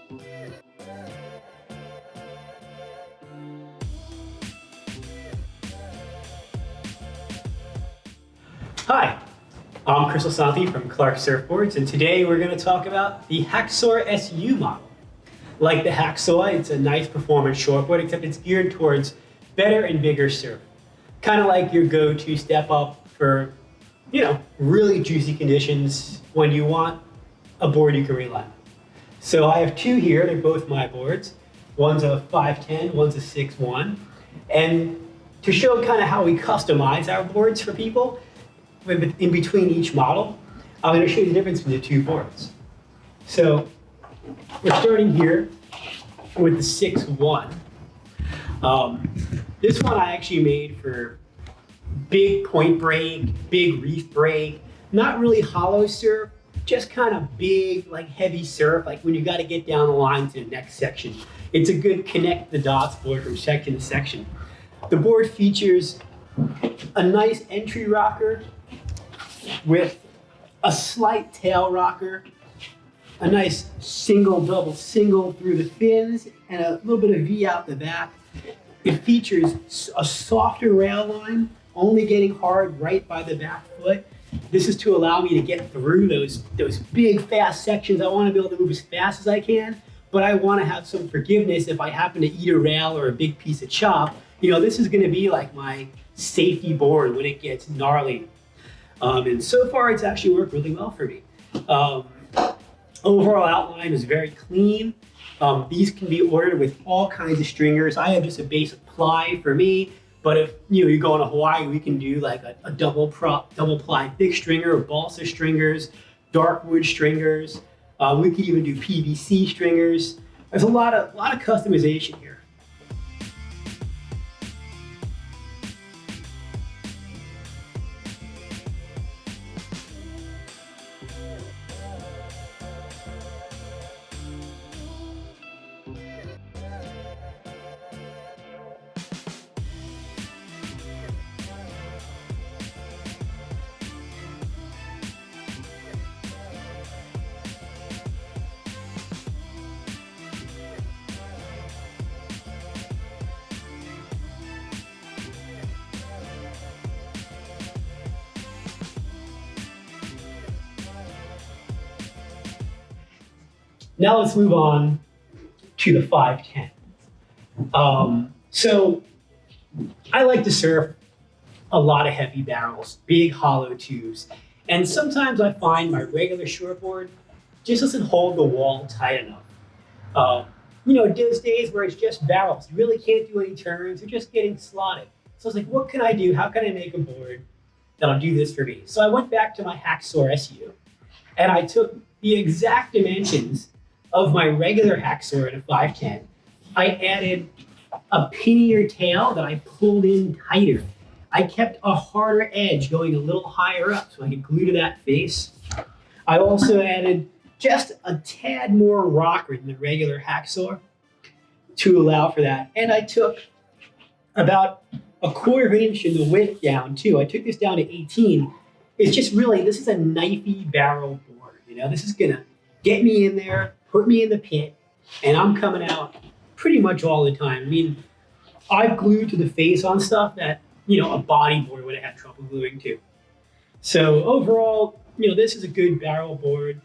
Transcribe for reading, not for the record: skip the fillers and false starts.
Hi, I'm Lisanti from Clark Surfboards, and today we're going to talk about the Hacksaw SU model. Like the Hacksaw, it's a nice performance shortboard, except it's geared towards better and bigger surf. Kind of like your go-to step up for, really juicy conditions when you want a board you can rely on. So I have two here, they're both my boards. One's a 510, one's a 6'1". And to show kind of how we customize our boards for people, in between each model, I'm going to show you the difference between the two boards. So we're starting here with the 6'1". This one I actually made for big point break, big reef break, not really hollow surf, just kind of big, like heavy surf, like when you got to get down the line to the next section. It's a good connect the dots board from section to section. The board features a nice entry rocker with a slight tail rocker, a nice single, double, single through the fins, and a little bit of V out the back. It features a softer rail line, only getting hard right by the back foot. This is to allow me to get through those big, fast sections. I want to be able to move as fast as I can, but I want to have some forgiveness if I happen to eat a rail or a big piece of chop. This is going to be like my safety board when it gets gnarly. And so far, it's actually worked really well for me. Overall outline is very clean. These can be ordered with all kinds of stringers. I have just a basic ply for me, but if you're going to Hawaii, we can do like a double ply thick stringer, balsa stringers, dark wood stringers. We could even do PVC stringers. There's a lot of customization here. Now let's move on to the 510. So I like to surf a lot of heavy barrels, big hollow tubes. And sometimes I find my regular shortboard just doesn't hold the wall tight enough. Those days where it's just barrels, you really can't do any turns, you're just getting slotted. So I was like, what can I do? How can I make a board that'll do this for me? So I went back to my Hacksaw SU and I took the exact dimensions of my regular Hacksaw in a 510. I added a pinnier tail that I pulled in tighter. I kept a harder edge going a little higher up so I could glue to that face. I also added just a tad more rocker than the regular Hacksaw to allow for that. And I took about a quarter of an inch in the width down too. I took this down to 18. It's just really, this is a knifey barrel board. This is gonna get me in there, put me in the pit, and I'm coming out pretty much all the time. I mean, I've glued to the face on stuff that, a bodyboard would have had trouble gluing to. So overall, this is a good barrel board.